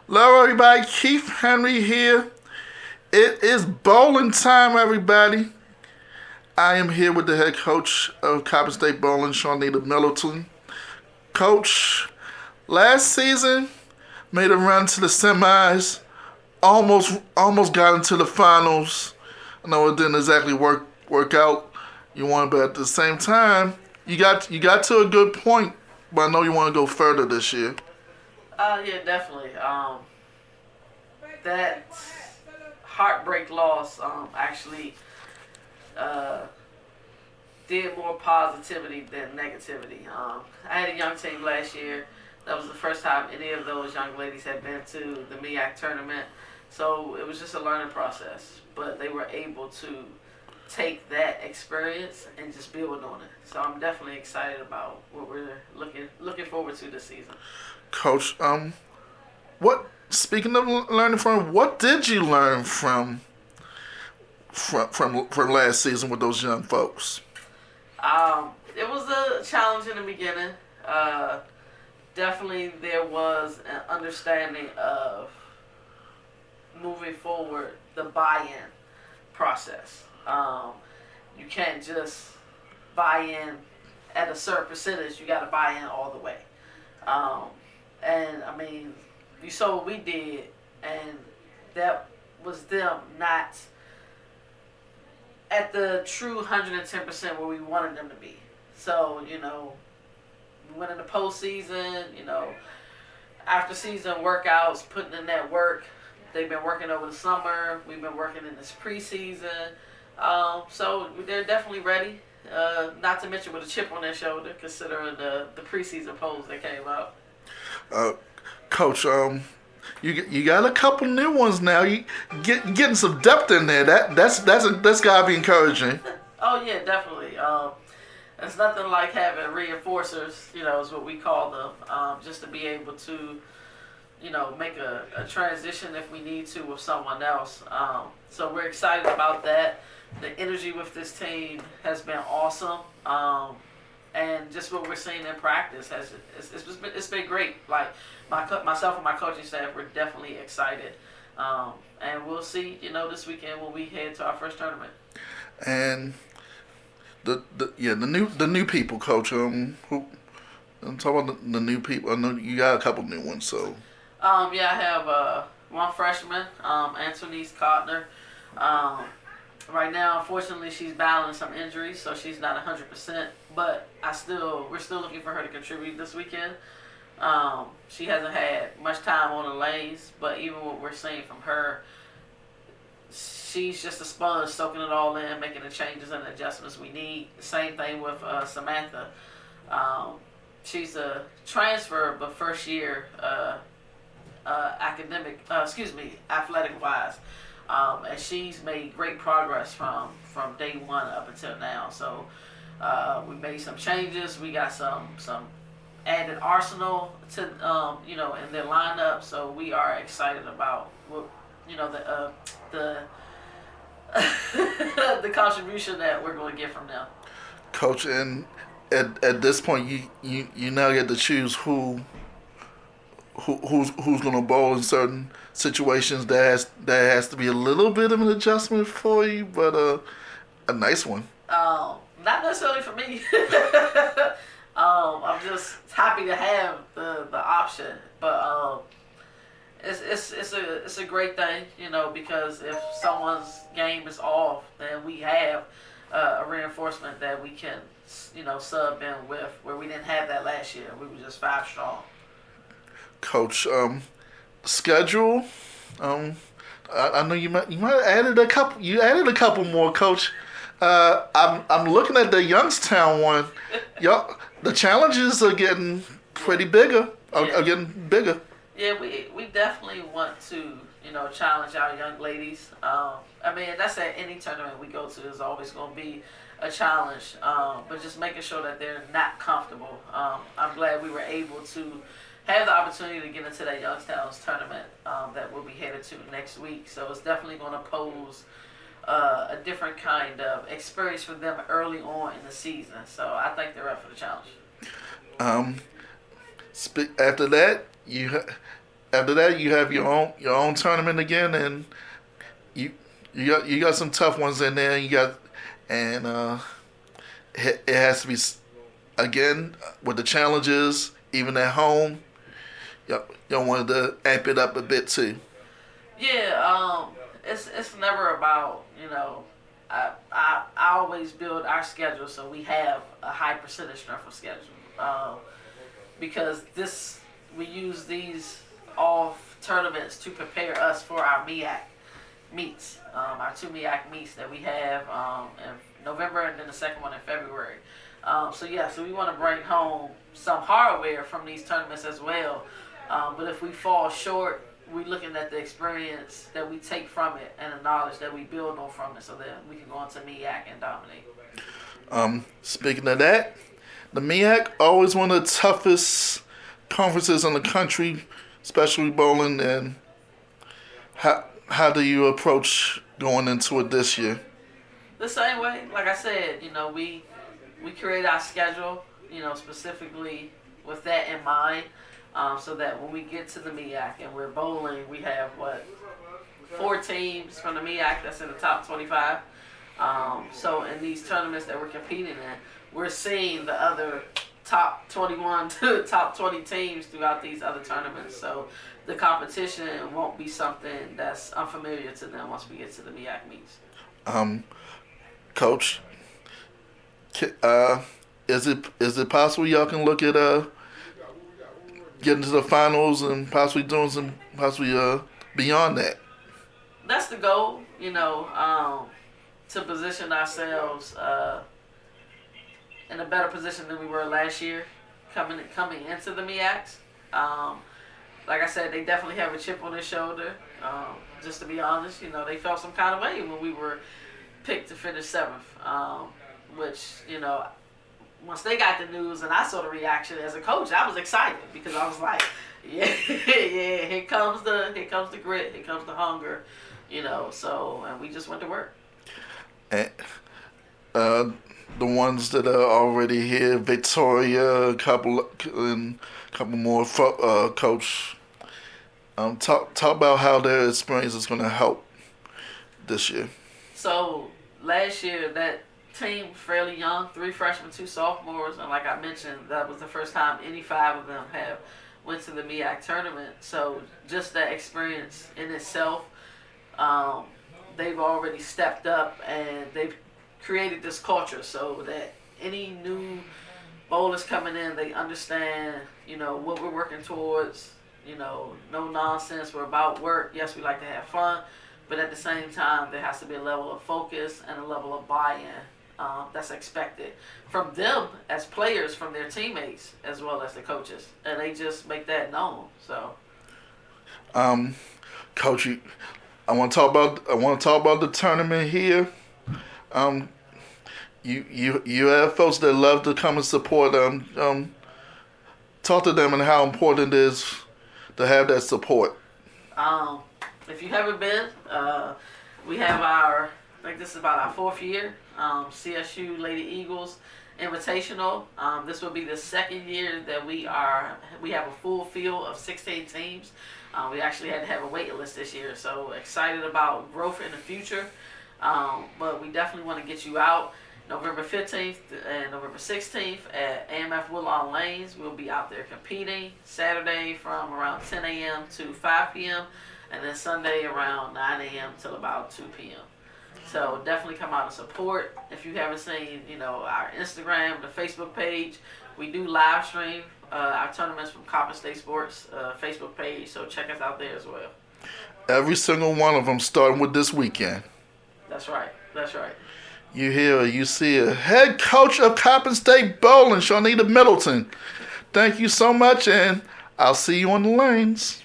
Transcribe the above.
Hello, everybody. Keith Henry here. It is bowling time, everybody. I am here with the head coach of Coppin State Bowling, Shaunita Middleton. Coach, last season made a run to the semis, almost got into the finals. I know it didn't exactly work out. You won, but at the same time, you got to a good point. But I know you want to go further this year. Yeah, definitely. That heartbreak loss actually uh, did more positivity than negativity. I had a young team last year. That was the first time any of those young ladies had been to the MEAC tournament. So it was just a learning process. But they were able to take that experience and just build on it. So I'm definitely excited about what we're looking forward to this season. Coach, what? Speaking of learning from, what did you learn from last season with those young folks? It was a challenge in the beginning. Definitely, there was an understanding of moving forward the buy-in process. You can't just buy in at a certain percentage. You got to buy in all the way. And I mean, you saw what we did, and that was them not at the true 110% where we wanted them to be. So, we went in the postseason, after season workouts, putting in that work. They've been working over the summer. We've been working in this preseason. So they're definitely ready. Not to mention with a chip on their shoulder, considering the preseason polls that came out. Coach, you got a couple new ones now. You getting some depth in there. That's gotta be encouraging. Oh yeah, definitely. It's nothing like having reinforcers, is what we call them, just to be able to, make a transition if we need to with someone else. So we're excited about that. The energy with this team has been awesome. And just what we're seeing in practice it's been great. Like myself and my coaching staff, we're definitely excited. And we'll see, this weekend when we head to our first tournament. And the new people, Coach. I'm talking about the new people. I know you got a couple new ones, so. Yeah, I have one freshman, Antonice Cotner. Right now, unfortunately, she's battling some injuries, so she's not 100%. But we're still looking for her to contribute this weekend. She hasn't had much time on the lanes, but even what we're seeing from her, she's just a sponge, soaking it all in, making the changes and adjustments we need. Same thing with Samantha. She's a transfer, but first year athletic wise. And she's made great progress from day one up until now. So we made some changes. We got some added arsenal to in their lineup. So we are excited about what the the contribution that we're going to get from them. Coach, and at this point, you now get to choose who's going to bowl in certain situations. That has to be a little bit of an adjustment for you, but a nice one. Not necessarily for me. I'm just happy to have the option, but it's a great thing, because if someone's game is off, then we have a reinforcement that we can sub in with, where we didn't have that last year. We were just 5 strong. Coach, schedule. I know you might have added a couple. You added a couple more, Coach. I'm looking at the Youngstown one. Y'all, the challenges are getting pretty bigger. Are getting bigger. Yeah, we definitely want to challenge our young ladies. That's at any tournament we go to is always going to be a challenge. But just making sure that they're not comfortable. I'm glad we were able to have the opportunity to get into that Youngstown's tournament that we'll be headed to next week. So it's definitely going to pose a different kind of experience for them early on in the season. So I think they're up for the challenge. After that, after that, you have your own tournament again, and you you got some tough ones in there. And it has to be again with the challenges, even at home. You want to amp it up a bit too. Yeah, it's never about I always build our schedule so we have a high percentage strength of schedule because we use these off tournaments to prepare us for our MEAC meets, our two MEAC meets that we have in November and then the second one in February. So we want to bring home some hardware from these tournaments as well. But if we fall short, we're looking at the experience that we take from it and the knowledge that we build on from it so that we can go into MEAC and dominate. Speaking of that, the MEAC always one of the toughest conferences in the country, especially bowling. And how do you approach going into it this year? The same way, like I said, we create our schedule, specifically with that in mind. So that when we get to the MEAC and we're bowling, we have 4 teams from the MEAC that's in the top 25. So in these tournaments that we're competing in, we're seeing the other top 21 to top 20 teams throughout these other tournaments. So the competition won't be something that's unfamiliar to them once we get to the MEAC meets. Coach, is it possible y'all can look at getting to the finals and possibly doing some beyond that? That's the goal, to position ourselves in a better position than we were last year coming into the MEACs. Like I said, they definitely have a chip on their shoulder. Just to be honest, they felt some kind of way when we were picked to finish 7th, which, once they got the news and I saw the reaction as a coach, I was excited because I was like, yeah, here comes the grit, here comes the hunger, and we just went to work. And the ones that are already here, Victoria, a couple more, Coach, talk about how their experience is going to help this year. So last year, that team was fairly young, 3 freshmen, 2 sophomores, and like I mentioned, that was the first time any 5 of them have went to the MEAC tournament. So just that experience in itself, they've already stepped up and they've created this culture so that any new bowlers coming in, they understand, what we're working towards, no nonsense, we're about work. Yes, we like to have fun, but at the same time, there has to be a level of focus and a level of buy-in that's expected from them as players, from their teammates, as well as the coaches. And they just make that known. So, Coach, I want to talk about the tournament here. You have folks that love to come and support them. Talk to them and how important it is to have that support. If you haven't been, we have I think this is about our 4th year, CSU Lady Eagles Invitational. This will be the 2nd year that we have a full field of 16 teams. We actually had to have a waiting list this year, so excited about growth in the future. But we definitely want to get you out. November 15th and November 16th at AMF Woodlawn Lanes. We'll be out there competing Saturday from around 10 a.m. to 5 p.m. and then Sunday around 9 a.m. till about 2 p.m. So definitely come out and support. If you haven't seen, our Instagram, the Facebook page, we do live stream our tournaments from Coppin State Sports Facebook page. So check us out there as well. Every single one of them starting with this weekend. That's right. You hear or you see a head coach of Coppin State Bowling, Shaunita Middleton. Thank you so much, and I'll see you on the lanes.